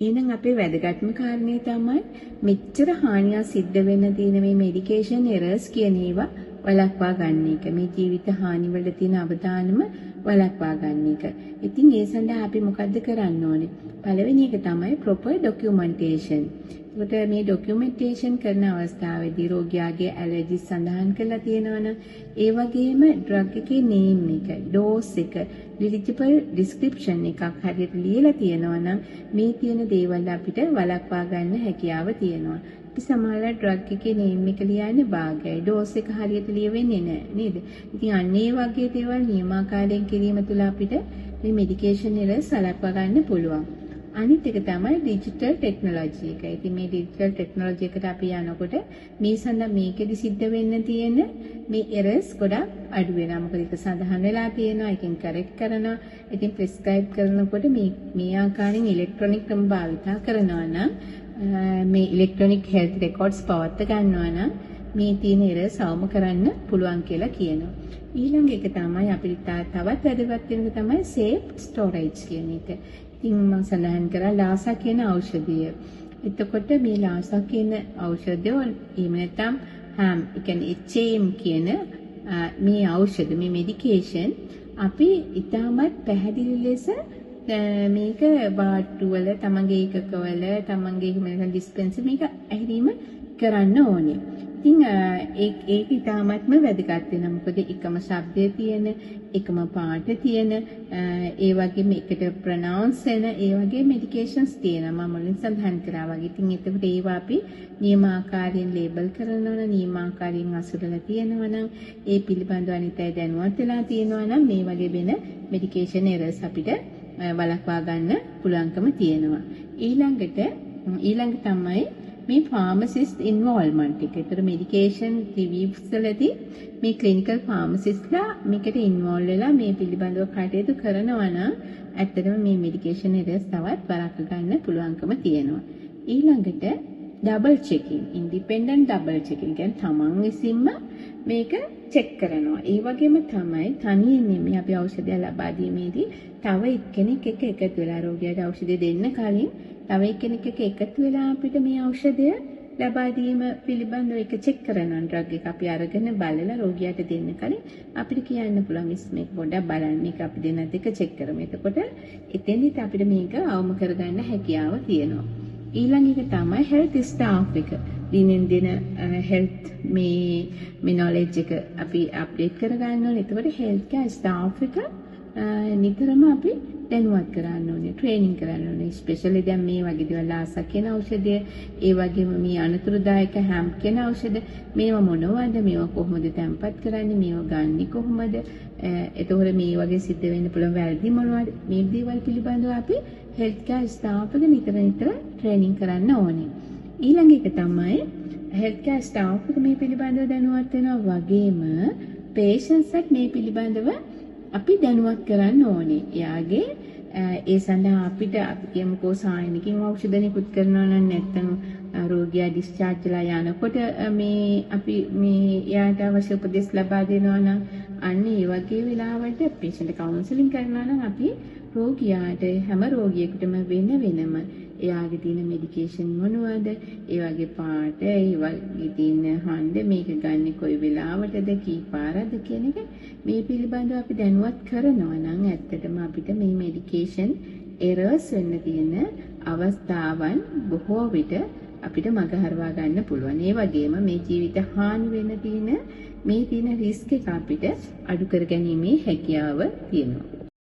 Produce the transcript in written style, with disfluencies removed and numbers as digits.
එහෙනම් අපේ වැදගත්ම කාරණේ තමයි මෙච්චර හානියක් සිද්ධ වෙන්න තියෙන මේ මෙඩිකේෂන් එරර්ස් කියන ඒවා වළක්වා ගන්න එක. මේ ජීවිත හානිවල තියෙන අවදානම වළක්වා ගන්න එක. ඉතින් ඒ සඳහා අපි මොකද්ද කරන්න ඕනේ? පළවෙනි එක තමයි proper documentation. ඒකට මේ documentation කරන අවස්ථාවේදී රෝගියාගේ ඇලර්ජිස් සඳහන් කරලා තියෙනවනම් ඒ වගේම drug එකේ name එක, dose එක, eligible description එකක් හරියට ලියලා තියෙනවනම් මේ තියෙන දේවල් අපිට වළක්වා ගන්න හැකියාව තියෙනවා. අපි සමහරවිට drug එකේ name එක ලියන්නේ භාගයයි, dose එක හරියට ලියවෙන්නේ නැහැ නේද? ඉතින් අන්න ඒ වගේ දේවල් නියමාකාරයෙන් කිරීම තුළ අපිට මේ medication errors වළක්වා ගන්න පුළුවන්. අනිත් එක තමයි ඩිජිටල් ටෙක්නොලොජි එක. ඉතින් මේ ඩිජිටල් ටෙක්නොලොජි එකට අපි යනකොට මේ සඳහා මේකෙදි සිද්ධ වෙන්න තියෙන මේ එරර්ස් ගොඩක් අඩු වෙනවා. මොකද ඒක සඳහන් වෙලා තියෙනවා. ඒකෙන් කරෙක්ට් කරනවා. ඉතින් ප්‍රෙස්ක්‍රයිබ් කරනකොට මේ ආකාරයෙන් ඉලෙක්ට්‍රොනික ක්‍රම භාවිතා කරනවා නම් මේ ඉලෙක්ට්‍රොනික හෙල්ත් රෙකෝඩ්ස් පවත්වා ගන්නවා නම් මේ තියෙන එරර්ස් අවම කරන්න පුළුවන් කියලා කියනවා. ඊළඟ එක තමයි අපිට තවත් වැදගත් වෙන එක තමයි සේෆ් ස්ටෝරේජ් කියන එක. ඉතින් මම සඳහන් කරා ලාසා කියන ඖෂධය. එතකොට මේ ලාසා කියන ඖෂධය එහෙම නැත්නම් HAM, ඒ කියන්නේ HAM කියන මේ ඖෂධ, මේ මෙඩිකේෂන් අපි ඉතාමත් පැහැදිලි ලෙස මේක බාට්ටු වල, තමන්ගේ ඒකකවල, තමන්ගේ එහෙම නැත්නම් ඩිස්පෙන්සර් මේක ඇහිරීම කරන්න ඕනේ. ඉතින් ඒක ඉතාමත්ම වැදගත් වෙනවා. මොකද එකම ශබ්දය තියෙන, එකම පාට තියෙන, ඒ වගේම එකට ප්‍රොනවුන්ස් වෙන ඒ වගේ මෙඩිකේෂන්ස් තියෙනවා. මම මුලින් සඳහන් කරා වගේ. ඉතින් එතකොට ඒවා අපි නියමාකාරයෙන් ලේබල් කරනවා නම්, නියමාකාරයෙන් අසුරලා තියෙනවා නම්, ඒ පිළිබඳව අනිත් අය දැනුවත් වෙලා තියෙනවා නම් මේ වගේ වෙන මෙඩිකේෂන් එරර්ස් අපිට වළක්වා ගන්න පුළුවන්කම තියෙනවා. ඊළඟ තමයි මේ ෆාමසිස්ට් ඉන්වෝල්ව්මන්ට් එක. ඒතර මෙඩිකේෂන් රිවිව්ස් වලදී මේ ක්ලිනිකල් ෆාමසිස්ට්ලා මේකට ඉන්වෝල්ව් වෙලා මේ පිළිබඳව කටයුතු කරනවා නම් ඇත්තටම මේ මෙඩිකේෂන් එරර්ස් තවත් වළක්වා ගන්න පුළුවන්කම තියෙනවා. ඊළඟට double check-in, independent double check-in කියන්නේ තමන් විසින්ම මේක චෙක් කරනවා. ඒ වගේම තමයි තනියෙන් නෙමෙයි අපි ඖෂධය ලබා දීමේදී තව එක්කෙනෙක් එක්ක එකතු වෙලා රෝගියාට ඖෂධය දෙන්න කලින් තව එක්කෙනෙක් එක්ක එකතු වෙලා අපිට මේ ඖෂධය ලබා දීම පිළිබඳව එක චෙක් කරනවා. ඩ්‍රග් එක අපි අරගෙන බලලා රෝගියාට දෙන්න කලින් අපිට කියන්න පුළුවන් මිස් මේක පොඩ්ඩක් බලන්න, මේක අපි දෙන්නත් එක චෙක් කරමු. එතකොට එතෙන්දිත් අපිට මේක අවම කරගන්න හැකියාව තියෙනවා. ඊළඟ එක තමයි හෙල්ත් ස්ටාෆ් එක. දිනෙන් දින හෙල්ත් මේ නොලෙජ් එක අපි අප්ඩේට් කරගන්න ඕනේ. එතකොට හෙල්ත් කේර් ස්ටාෆ් එක නිතරම අපි දැනුවත් කරන්න ඕනේ, ට්‍රේනින් කරන්න ඕනේ. ස්පෙෂලි දැන් මේ වගේ දේවල් ලාසා කියන ඖෂධය, ඒ වගේම මේ අනතුරුදායක HAM කියන ඖෂධ, මේවා මොනවද, මේවා කොහොමද තැම්පත් කරන්නේ, මේවා ගන්නෙ කොහොමද, එතකොට මේ වගේ සිද්ධ වෙන්න පුළුවන් වැරදි මොනවද, මේ දේවල් පිළිබඳව අපි හෙල්ත් කේර් ස්ටාෆ් එක නිතර ට්‍රේනින් කරන්න ඕනේ. ඊළඟ එක තමයි හෙල්ත් කේර් ස්ටාෆ් එක මේ පිළිබඳව දැනුවත් වෙනවා වගේම පේෂන්ට්ස්ත් මේ පිළිබඳව අපි දැනුවත් කරන්න ඕනේ. එයාගේ ඒ සඳහා අපිට අපි කියමුකෝ සායනිකින් ඖෂධ නිකුත් කරනවා නම් නැත්නම් රෝගියා ඩිස්චාර්ජ් වෙලා යනකොට මේ අපි මේ එයාට අවශ්‍ය උපදෙස් ලබා දෙනවා නම් අන්න ඒ වගේ වෙලාවට පේෂන්ට් කවුන්සලින් කරනවා නම් අපි රෝගියාට හැම රෝගියෙකුටම වෙනම එයාගේ තියෙන මෙඩිකේෂන් මොනවද, ඒ වගේ පාට, ඒ වගේ තියෙන හඬ, මේක ගන්න කොයි වෙලාවටද, කී පාරද කියන එක මේ පිළිබඳව අපි දැනුවත් කරනවා නම් ඇත්තටම අපිට මේ මෙඩිකේෂන් එරර්ස් වෙන්න තියෙන අවස්ථාවන් බොහෝ විට අපිට මගහරවා ගන්න පුළුවන්. ඒ වගේම මේ ජීවිත හානි වෙන්න තියෙන මේ තියෙන රිස්ක් එක අපිට අඩු කර ගැනීමේ හැකියාව තියෙනවා.